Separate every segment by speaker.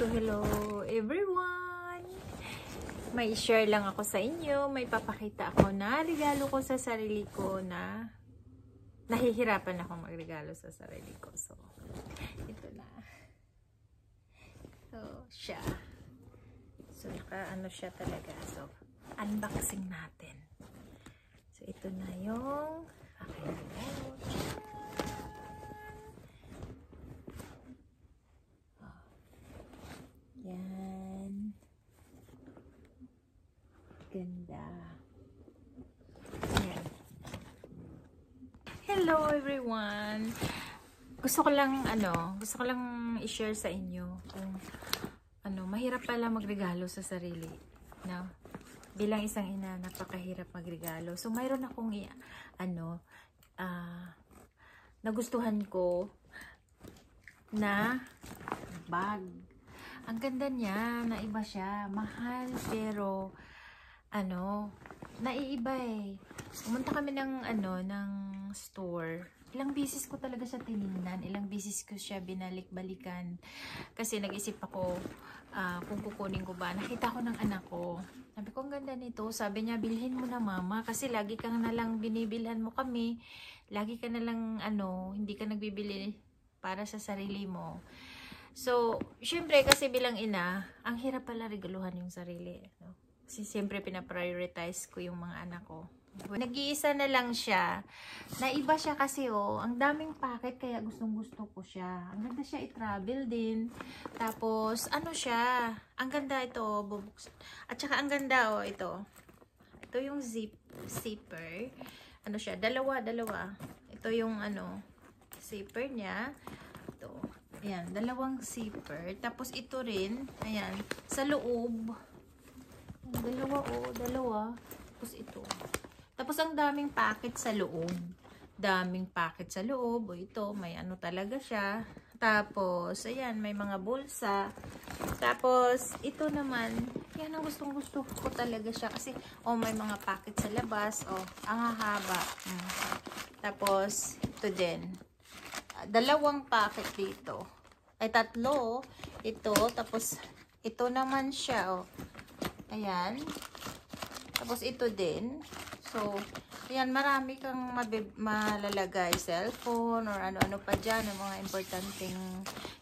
Speaker 1: Hello everyone! May share lang ako sa inyo. May papakita ako na regalo ko sa sarili ko na nahihirapan ako magregalo sa sarili ko. So, ito na. So, siya. So, naka-ano siya talaga. So, unboxing natin. So, ito na yung aking regalo. Yan. Ganda. Yan. Hello everyone. Gusto ko lang i-share sa inyo kung mahirap pala magregalo sa sarili, no? Bilang isang ina, napakahirap magregalo. So mayroon akong nagustuhan ko na bag. Ang ganda niya, naiba siya. Mahal, pero naiiba eh. Pumunta kami ng store. Ilang bisis ko talaga siya tinignan. Ilang bisis ko siya binalik-balikan. Kasi nag-isip ako kung kukunin ko ba. Nakita ko ng anak ko. Sabi ko, ang ganda nito. Sabi niya, bilhin mo na mama. Kasi lagi kang nalang binibilhan mo kami. Lagi ka nalang hindi ka nagbibili para sa sarili mo. So, syempre kasi bilang ina, ang hirap pala regaluhan yung sarili. No? Kasi siyempre pinaprioritize ko yung mga anak ko. Nag-iisa na lang siya. Naiba siya kasi ang daming packet kaya gustong-gusto ko siya. Ang ganda siya i-travel din. Tapos, siya. Ang ganda ito. At saka ang ganda ito. Ito yung zipper. Siya, dalawa. Ito yung zipper niya. Ito. Ayan, dalawang zipper. Tapos ito rin, ayan, sa loob. Dalawa. Tapos ito. Tapos ang daming packet sa loob. O ito, may talaga siya. Tapos, ayan, may mga bulsa. Tapos, ito naman, yan ang gustong-gusto ko talaga siya. Kasi, may mga packet sa labas. Ang hahaba. Tapos, ito din. Dalawang packet dito. Ay, tatlo. Ito. Tapos, ito naman siya. Ayan. Tapos, ito din. So, ayan. Marami kang malalagay. Cellphone or ano-ano pa dyan. Yung mga importanteng,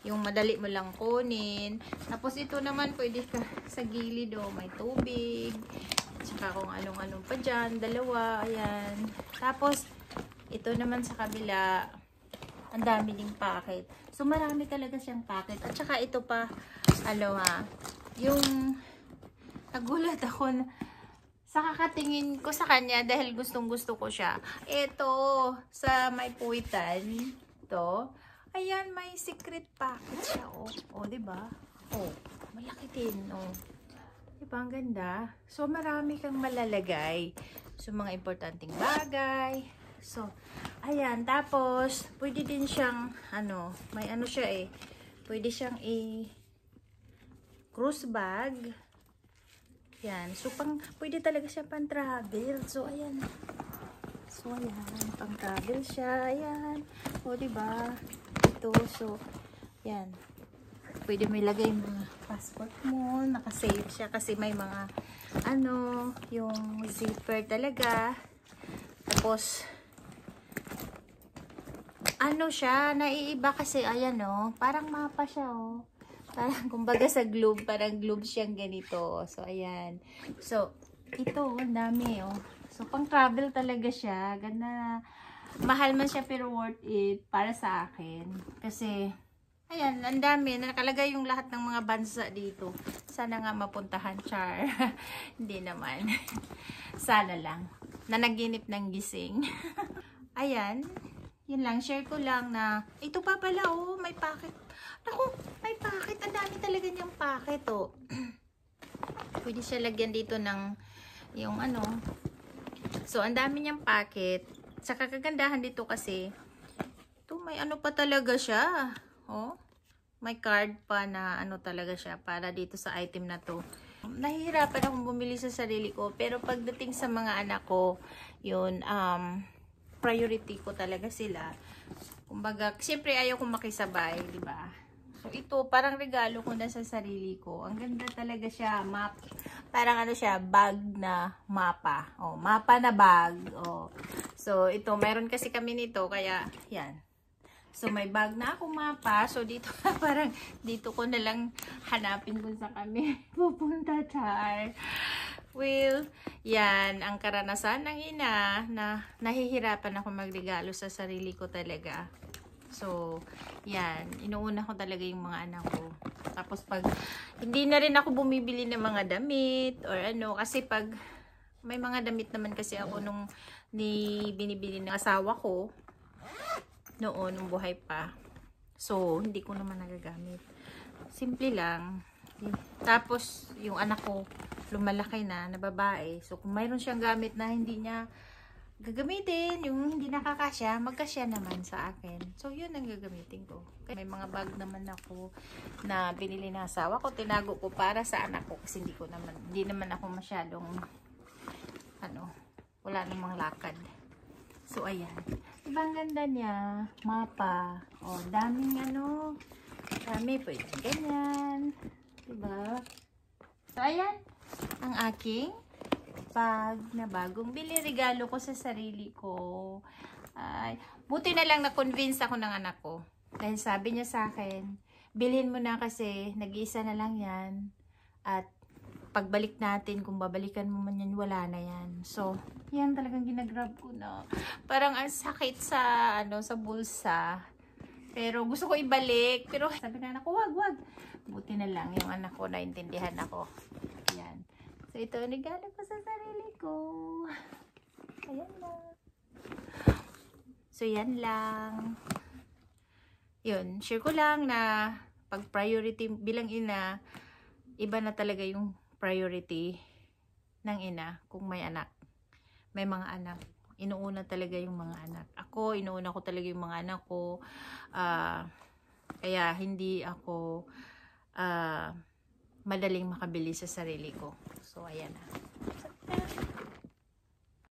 Speaker 1: yung madali mo lang kunin. Tapos, ito naman pwede ka sa gilid. May tubig. Tsaka kung anong-anong pa dyan. Dalawa. Ayan. Tapos, ito naman sa kabila. Ang dami ding packet. So, marami talaga siyang packet. At saka ito pa, yung nagulat ako na sa kakatingin ko sa kanya dahil gustong-gusto ko siya. Ito, sa may puwitan, ito, ayan, may secret packet siya, diba? Malaki din, Diba, ang ganda? So, marami kang malalagay. So, mga importanteng bagay. So, ayan. Tapos, pwede din siyang, may siya pwede siyang cruise bag. Yan. So, pwede talaga siya pang travel. So, ayan. Pang travel siya. Ayan. Diba? Ito. So, yan. Pwede mo ilagay mga passport mo. Nakasave siya kasi may mga, yung zipper talaga. Tapos, siya, naiiba kasi, ayan, parang mapa siya, Parang, kumbaga sa globe, parang globe siyang ganito. So, ayan. So, ito, ang dami, So, pang travel talaga siya. Ganda. Mahal man siya, pero worth it para sa akin. Kasi, ayan, ang dami. Nakalagay yung lahat ng mga bansa dito. Sana nga mapuntahan, char. Hindi naman. Sana lang. Nanaginip ng gising. Ayan. Yun lang, share ko lang na, ito pa pala, may packet. Naku, may packet. Ang dami talaga niyang packet, Pwede siya lagyan dito ng, yung So, ang dami niyang packet. Sa kakagandahan dito kasi, ito, may pa talaga siya. May card pa na talaga siya para dito sa item na to. Nahihirapan akong bumili sa sarili ko, pero pagdating sa mga anak ko, yun, priority ko talaga sila. Kumbaga, siyempre ayaw kong makisabay, di ba? So, ito, parang regalo ko na sa sarili ko. Ang ganda talaga siya, map. Parang ano siya, bag na mapa. Oh, mapa na bag. Oh. So, ito, mayroon kasi kami nito, kaya, yan. So, may bag na akong mapa. So, dito, parang, dito ko na lang hanapin kung saan kami pupunta, char. Well, yan, ang karanasan ng ina na nahihirapan ako magregalo sa sarili ko talaga. So, yan, inuuna ko talaga yung mga anak ko. Tapos pag, hindi na rin ako bumibili ng mga damit or ano, kasi pag, may mga damit naman kasi ako nung binibili ng asawa ko, noon, nung buhay pa. So, hindi ko naman nagagamit. Simple lang. Tapos, yung anak ko, lumalaki na babae. So, kung mayroon siyang gamit na hindi niya gagamitin, yung hindi nakakasya, magkasya naman sa akin. So, yun ang gagamitin ko. May mga bag naman ako na binili ng asawa ko. Tinago ko para sa anak ko kasi hindi naman ako masyadong wala namang lakad. So, ayan. Diba ang ganda niya? Mapa. O, daming dami. Pwede ganyan. Diba? So, ayan. Ang aking bag na bagong bili. Regalo ko sa sarili ko. Ay, buti na lang na-convince ako ng anak ko. Dahil sabi niya sa akin, bilhin mo na kasi nag-iisa na lang yan. At pagbalik natin, kung babalikan mo man yan, wala na yan. So, yan talagang ginagrab ko na. Parang ang sakit sa bulsa. Pero gusto ko ibalik. Pero sabi na anak ko, wag. Buti na lang yung anak ko, naintindihan ako. Yan. So, ito ang regalo ko sa sarili ko. Ayan lang. So, yan lang. Yun, share ko lang na pag priority bilang ina, iba na talaga yung priority ng ina kung may anak. May mga anak. Inuuna talaga yung mga anak. Ako, inuuna ko talaga yung mga anak ko. Kaya hindi ako madaling makabili sa sarili ko. So, ayan na.